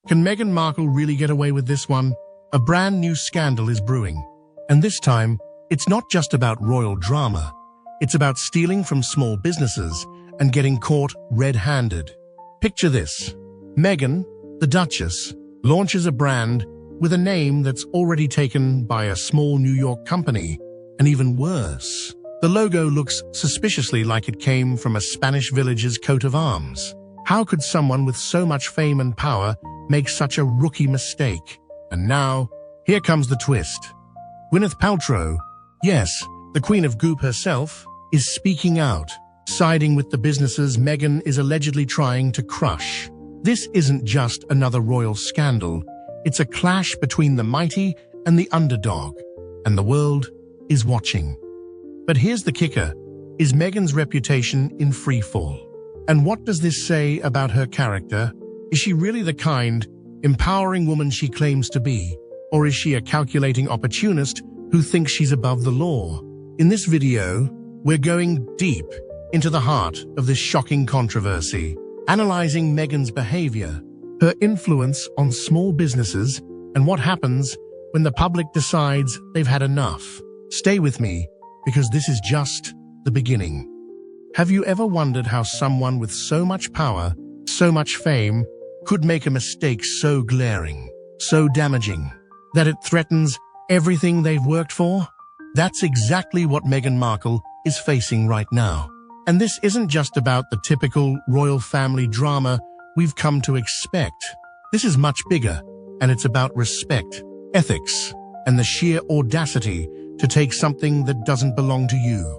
Can Meghan Markle really get away with this one? A brand new scandal is brewing. And this time, it's not just about royal drama. It's about stealing from small businesses and getting caught red-handed. Picture this. Meghan, the Duchess, launches a brand with a name that's already taken by a small New York company. And even worse, the logo looks suspiciously like it came from a Spanish village's coat of arms. How could someone with so much fame and power make such a rookie mistake? And now, here comes the twist. Gwyneth Paltrow, yes, the Queen of Goop herself, is speaking out, siding with the businesses Meghan is allegedly trying to crush. This isn't just another royal scandal. It's a clash between the mighty and the underdog, and the world is watching. But here's the kicker. Is Meghan's reputation in free fall? And what does this say about her character? Is she really the kind, empowering woman she claims to be? Or is she a calculating opportunist who thinks she's above the law? In this video, we're going deep into the heart of this shocking controversy, analyzing Meghan's behavior, her influence on small businesses, and what happens when the public decides they've had enough. Stay with me, because this is just the beginning. Have you ever wondered how someone with so much power, so much fame, could make a mistake so glaring, so damaging, that it threatens everything they've worked for? That's exactly what Meghan Markle is facing right now. And this isn't just about the typical royal family drama we've come to expect. This is much bigger, and it's about respect, ethics, and the sheer audacity to take something that doesn't belong to you.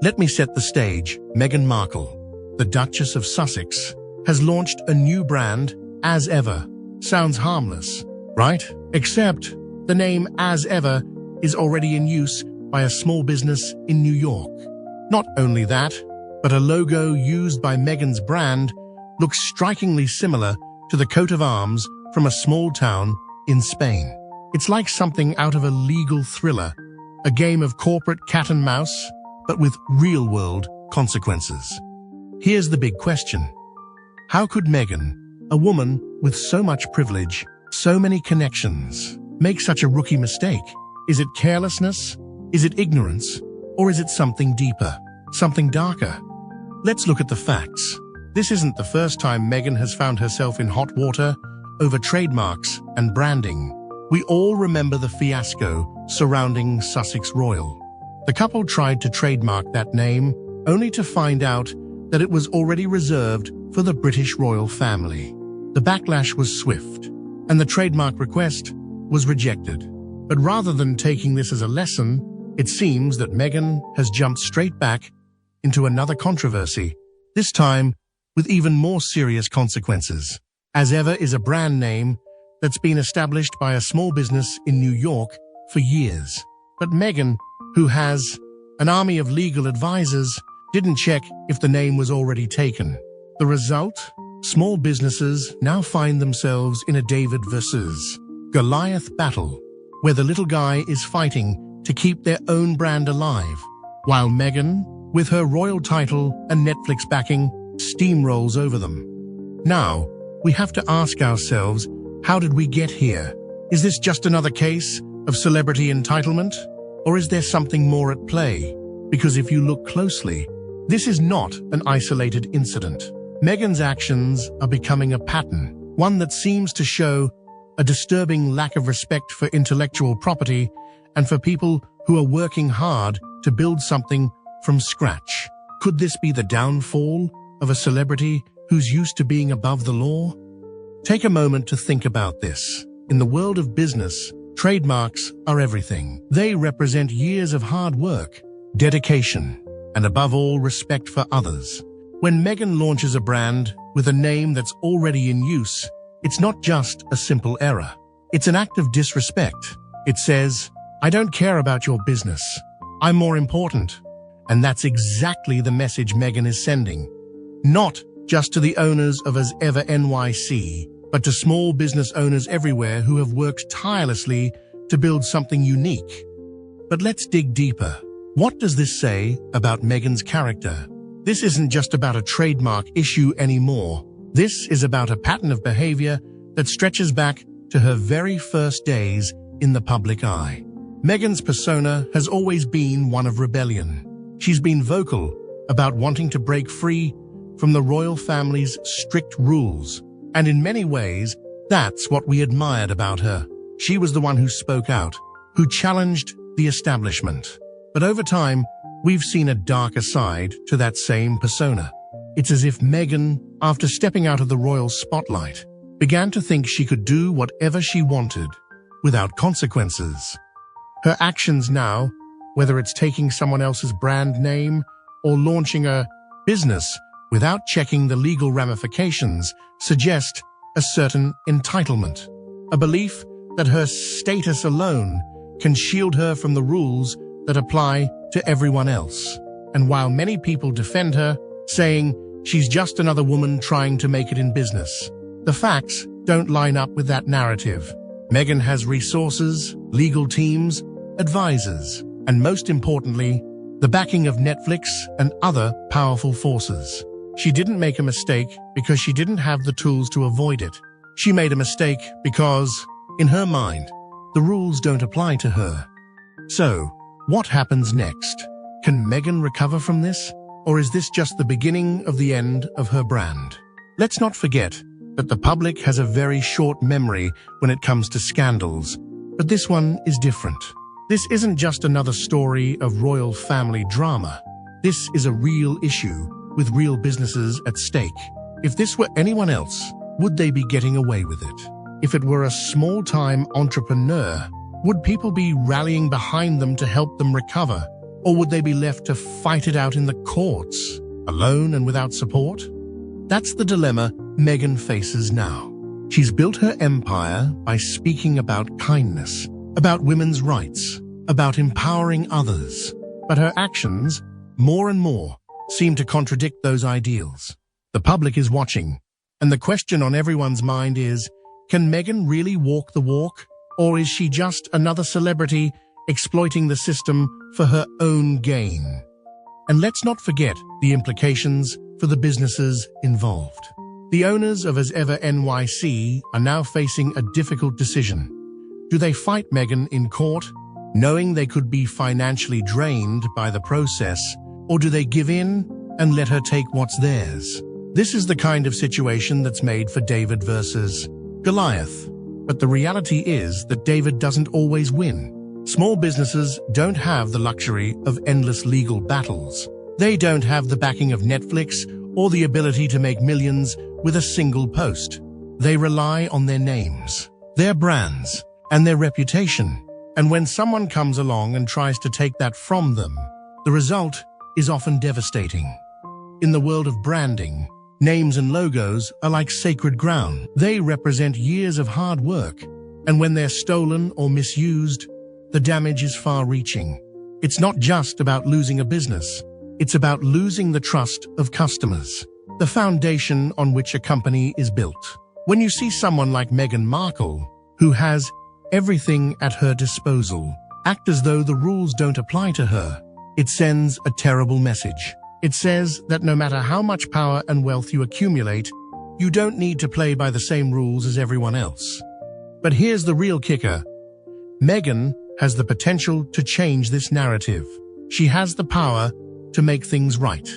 Let me set the stage. Meghan Markle, the Duchess of Sussex, has launched a new brand, As Ever. Sounds harmless, right? Except the name As Ever is already in use by a small business in New York. Not only that, but a logo used by Meghan's brand looks strikingly similar to the coat of arms from a small town in Spain. It's like something out of a legal thriller, a game of corporate cat and mouse, but with real-world consequences. Here's the big question. How could Meghan, a woman with so much privilege, so many connections, make such a rookie mistake? Is it carelessness? Is it ignorance? Or is it something deeper, something darker? Let's look at the facts. This isn't the first time Meghan has found herself in hot water over trademarks and branding. We all remember the fiasco surrounding Sussex Royal. The couple tried to trademark that name, only to find out that it was already reserved for the British royal family. The backlash was swift, and the trademark request was rejected. But rather than taking this as a lesson, it seems that Meghan has jumped straight back into another controversy, this time with even more serious consequences. As Ever is a brand name that's been established by a small business in New York for years. But Meghan, who has an army of legal advisors, didn't check if the name was already taken. The result? Small businesses now find themselves in a David versus Goliath battle, where the little guy is fighting to keep their own brand alive, while Meghan, with her royal title and Netflix backing, steamrolls over them. Now, we have to ask ourselves, how did we get here? Is this just another case of celebrity entitlement? Or is there something more at play? Because if you look closely, this is not an isolated incident. Meghan's actions are becoming a pattern, one that seems to show a disturbing lack of respect for intellectual property and for people who are working hard to build something from scratch. Could this be the downfall of a celebrity who's used to being above the law? Take a moment to think about this. In the world of business, trademarks are everything. They represent years of hard work, dedication, and above all, respect for others. When Meghan launches a brand with a name that's already in use, it's not just a simple error. It's an act of disrespect. It says, I don't care about your business. I'm more important. And that's exactly the message Meghan is sending. Not just to the owners of As Ever NYC, but to small business owners everywhere who have worked tirelessly to build something unique. But let's dig deeper. What does this say about Meghan's character? This isn't just about a trademark issue anymore. This is about a pattern of behavior that stretches back to her very first days in the public eye. Meghan's persona has always been one of rebellion. She's been vocal about wanting to break free from the royal family's strict rules, and in many ways, that's what we admired about her. She was the one who spoke out, who challenged the establishment. But over time, we've seen a darker side to that same persona. It's as if Meghan, after stepping out of the royal spotlight, began to think she could do whatever she wanted without consequences. Her actions now, whether it's taking someone else's brand name or launching a business without checking the legal ramifications, suggest a certain entitlement, a belief that her status alone can shield her from the rules that apply to everyone else. And while many people defend her, saying she's just another woman trying to make it in business, the facts don't line up with that narrative. Meghan has resources, legal teams, advisors, and most importantly, the backing of Netflix and other powerful forces. She didn't make a mistake because she didn't have the tools to avoid it. She made a mistake because, in her mind, the rules don't apply to her. So, what happens next? Can Meghan recover from this? Or is this just the beginning of the end of her brand? Let's not forget that the public has a very short memory when it comes to scandals, but this one is different. This isn't just another story of royal family drama. This is a real issue with real businesses at stake. If this were anyone else, would they be getting away with it? If it were a small-time entrepreneur, would people be rallying behind them to help them recover? Or would they be left to fight it out in the courts, alone and without support? That's the dilemma Meghan faces now. She's built her empire by speaking about kindness, about women's rights, about empowering others. But her actions, more and more, seem to contradict those ideals. The public is watching, and the question on everyone's mind is, can Meghan really walk the walk? Or is she just another celebrity exploiting the system for her own gain? And let's not forget the implications for the businesses involved. The owners of As Ever NYC are now facing a difficult decision. Do they fight Meghan in court, knowing they could be financially drained by the process, or do they give in and let her take what's theirs? This is the kind of situation that's made for David versus Goliath. But the reality is that David doesn't always win. Small businesses don't have the luxury of endless legal battles. They don't have the backing of Netflix or the ability to make millions with a single post. They rely on their names, their brands, and their reputation. And when someone comes along and tries to take that from them, the result is often devastating. In the world of branding, names and logos are like sacred ground. They represent years of hard work, and when they're stolen or misused, the damage is far-reaching. It's not just about losing a business. It's about losing the trust of customers, the foundation on which a company is built. When you see someone like Meghan Markle, who has everything at her disposal, act as though the rules don't apply to her, it sends a terrible message. It says that no matter how much power and wealth you accumulate, you don't need to play by the same rules as everyone else. But here's the real kicker. Meghan has the potential to change this narrative. She has the power to make things right,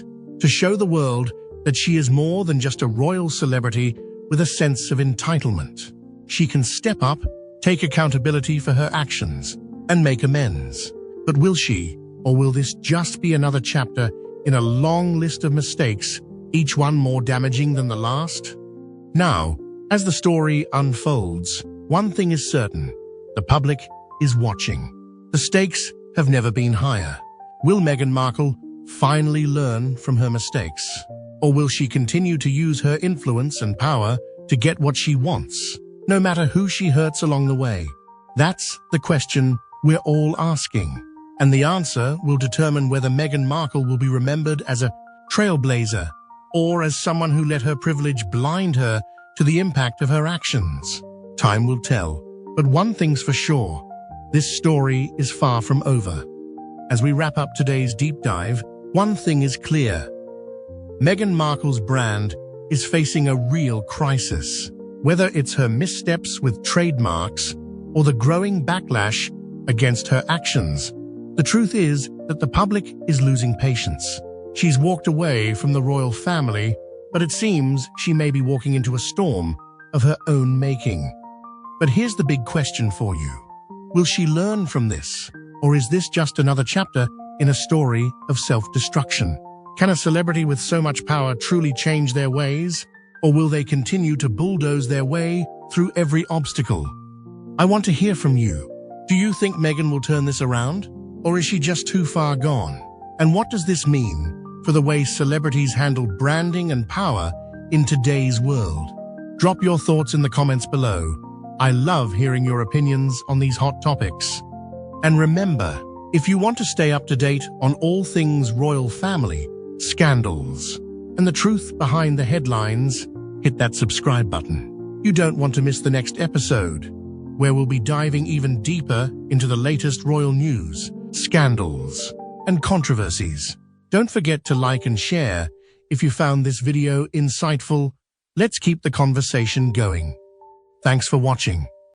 to show the world that she is more than just a royal celebrity with a sense of entitlement. She can step up, take accountability for her actions, and make amends. But will she, or will this just be another chapter in a long list of mistakes, each one more damaging than the last? Now, as the story unfolds, one thing is certain: the public is watching. The stakes have never been higher. Will Meghan Markle finally learn from her mistakes? Or will she continue to use her influence and power to get what she wants, no matter who she hurts along the way? That's the question we're all asking. And the answer will determine whether Meghan Markle will be remembered as a trailblazer or as someone who let her privilege blind her to the impact of her actions. Time will tell. But one thing's for sure: this story is far from over. As we wrap up today's deep dive, one thing is clear. Meghan Markle's brand is facing a real crisis. whether it's her missteps with trademarks or the growing backlash against her actions. The truth is that the public is losing patience. She's walked away from the royal family, but it seems she may be walking into a storm of her own making. But here's the big question for you. Will she learn from this? Or is this just another chapter in a story of self-destruction? Can a celebrity with so much power truly change their ways? Or will they continue to bulldoze their way through every obstacle? I want to hear from you. Do you think Meghan will turn this around? Or is she just too far gone? And what does this mean for the way celebrities handle branding and power in today's world? Drop your thoughts in the comments below. I love hearing your opinions on these hot topics. And remember, if you want to stay up to date on all things royal family, scandals, and the truth behind the headlines, hit that subscribe button. You don't want to miss the next episode, where we'll be diving even deeper into the latest royal news, scandals, and controversies. Don't forget to like and share if you found this video insightful. Let's keep the conversation going. Thanks for watching.